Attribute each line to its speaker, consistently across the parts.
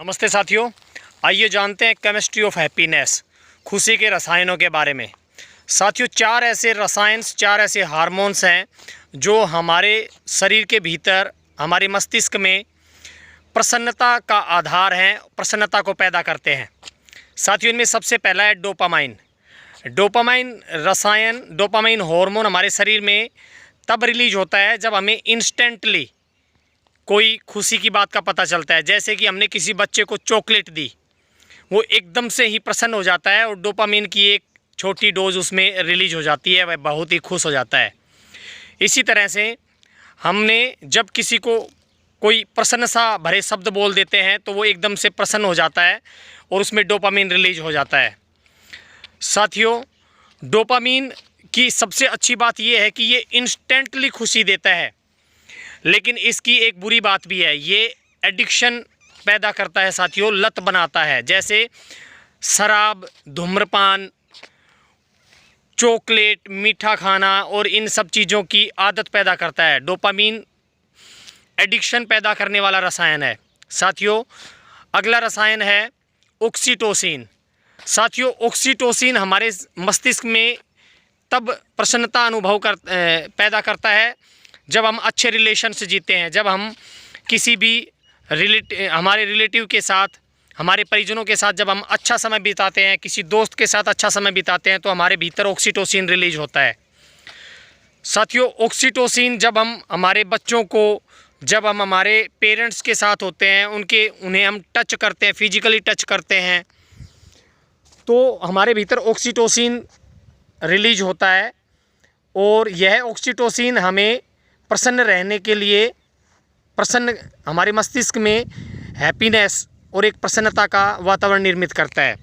Speaker 1: नमस्ते साथियों, आइए जानते हैं केमिस्ट्री ऑफ हैप्पीनेस, खुशी के रसायनों के बारे में। साथियों, चार ऐसे हार्मोन्स हैं जो हमारे शरीर के भीतर, हमारे मस्तिष्क में प्रसन्नता का आधार हैं, प्रसन्नता को पैदा करते हैं। साथियों, इनमें सबसे पहला है डोपामाइन। डोपामाइन रसायन, डोपामाइन हार्मोन हमारे शरीर में तब रिलीज होता है जब हमें इंस्टेंटली कोई खुशी की बात का पता चलता है। जैसे कि हमने किसी बच्चे को चॉकलेट दी, वो एकदम से ही प्रसन्न हो जाता है और डोपामाइन की एक छोटी डोज उसमें रिलीज हो जाती है, वह बहुत ही खुश हो जाता है। इसी तरह से हमने जब किसी को कोई प्रसन्न सा भरे शब्द बोल देते हैं तो वो एकदम से प्रसन्न हो जाता है और उसमें डोपामाइन रिलीज हो जाता है। साथियों, डोपामाइन की सबसे अच्छी बात यह है कि ये इंस्टेंटली खुशी देता है, लेकिन इसकी एक बुरी बात भी है, ये एडिक्शन पैदा करता है साथियों, लत बनाता है। जैसे शराब, धूम्रपान, चॉकलेट, मीठा खाना और इन सब चीज़ों की आदत पैदा करता है। डोपामाइन एडिक्शन पैदा करने वाला रसायन है। साथियों, अगला रसायन है ऑक्सीटोसिन। साथियों, ऑक्सीटोसिन हमारे मस्तिष्क में तब प्रसन्नता पैदा करता है जब हम अच्छे रिलेशन से जीते हैं, जब हम किसी भी हमारे रिलेटिव के साथ, हमारे परिजनों के साथ जब हम अच्छा समय बिताते हैं, किसी दोस्त के साथ अच्छा समय बिताते हैं, तो हमारे भीतर ऑक्सीटोसिन रिलीज होता है। साथियों, ऑक्सीटोसिन जब हम हमारे बच्चों को, जब हम हमारे पेरेंट्स के साथ होते हैं, उन्हें हम टच करते हैं, फिजिकली टच करते हैं, तो हमारे भीतर ऑक्सीटोसिन रिलीज होता है और यह ऑक्सीटोसिन हमें प्रसन्न रहने के लिए, हमारे मस्तिष्क में हैप्पीनेस और एक प्रसन्नता का वातावरण निर्मित करता है।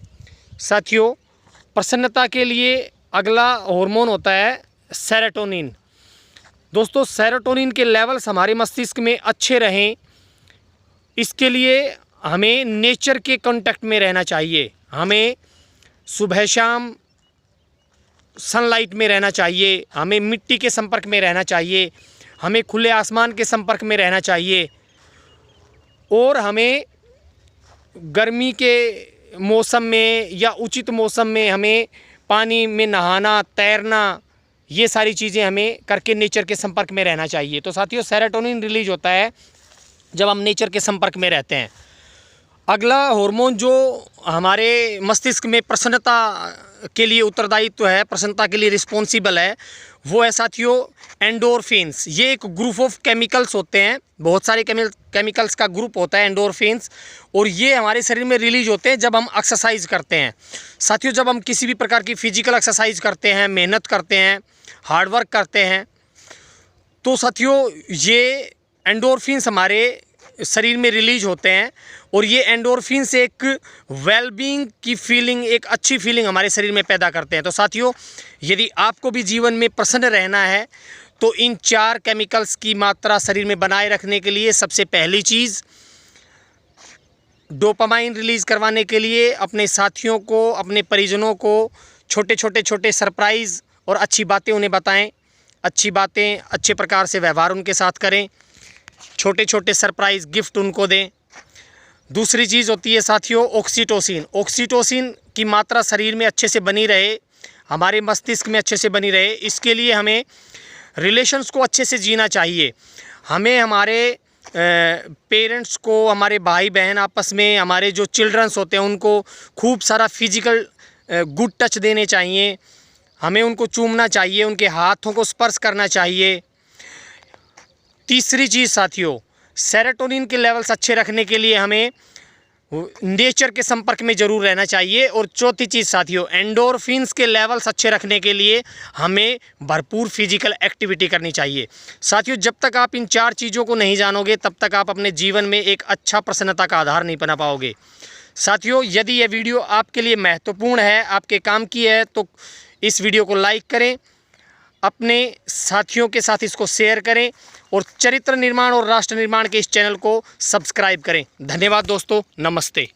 Speaker 1: साथियों, प्रसन्नता के लिए अगला हार्मोन होता है सेरोटोनिन। दोस्तों, सेरोटोनिन के लेवल्स हमारे मस्तिष्क में अच्छे रहें, इसके लिए हमें नेचर के कांटेक्ट में रहना चाहिए। हमें सुबह शाम सनलाइट में रहना चाहिए, हमें मिट्टी के संपर्क में रहना चाहिए, हमें खुले आसमान के संपर्क में रहना चाहिए और हमें गर्मी के मौसम में या उचित मौसम में हमें पानी में नहाना, तैरना, ये सारी चीज़ें हमें करके नेचर के संपर्क में रहना चाहिए। तो साथियों, सेरोटोनिन रिलीज होता है जब हम नेचर के संपर्क में रहते हैं। अगला हार्मोन जो हमारे मस्तिष्क में प्रसन्नता के लिए उत्तरदायित्व है, प्रसन्नता के लिए रिस्पॉन्सिबल है, वो है साथियों एंडोर्फिन्स। ये एक ग्रुप ऑफ केमिकल्स होते हैं, बहुत सारे केमिकल्स का ग्रुप होता है एंडोर्फिन्स, और ये हमारे शरीर में रिलीज होते हैं जब हम एक्सरसाइज करते हैं। साथियों, जब हम किसी भी प्रकार की फिजिकल एक्सरसाइज करते हैं, मेहनत करते हैं, हार्डवर्क करते हैं, तो साथियों ये एंडोर्फिन्स हमारे शरीर में रिलीज होते हैं और ये एंडोर्फिन्स एक वेलबींग की फीलिंग, एक अच्छी फीलिंग हमारे शरीर में पैदा करते हैं। तो साथियों, यदि आपको भी जीवन में प्रसन्न रहना है तो इन चार केमिकल्स की मात्रा शरीर में बनाए रखने के लिए सबसे पहली चीज़, डोपामाइन रिलीज़ करवाने के लिए अपने साथियों को, अपने परिजनों को छोटे सरप्राइज़ और अच्छी बातें उन्हें बताएं, अच्छी बातें, अच्छे प्रकार से व्यवहार उनके साथ करें, छोटे सरप्राइज़ गिफ्ट उनको दें। दूसरी चीज़ होती है साथियों ऑक्सीटोसिन। ऑक्सीटोसिन की मात्रा शरीर में अच्छे से बनी रहे, हमारे मस्तिष्क में अच्छे से बनी रहे, इसके लिए हमें रिलेशंस को अच्छे से जीना चाहिए। हमें हमारे पेरेंट्स को, हमारे भाई बहन आपस में, हमारे जो चिल्ड्रंस होते हैं उनको खूब सारा फिजिकल गुड टच देने चाहिए, हमें उनको चूमना चाहिए, उनके हाथों को स्पर्श करना चाहिए। तीसरी चीज़ साथियों, सेरोटोनिन के लेवल्स अच्छे रखने के लिए हमें नेचर के संपर्क में ज़रूर रहना चाहिए। और चौथी चीज़ साथियों, एंडोर्फिन्स के लेवल्स अच्छे रखने के लिए हमें भरपूर फिजिकल एक्टिविटी करनी चाहिए। साथियों, जब तक आप इन चार चीज़ों को नहीं जानोगे तब तक आप अपने जीवन में एक अच्छा प्रसन्नता का आधार नहीं बना पाओगे। साथियों, यदि यह वीडियो आपके लिए महत्वपूर्ण है, आपके काम की है, तो इस वीडियो को लाइक करें, अपने साथियों के साथ इसको शेयर करें और चरित्र निर्माण और राष्ट्र निर्माण के इस चैनल को सब्सक्राइब करें। धन्यवाद दोस्तों, नमस्ते।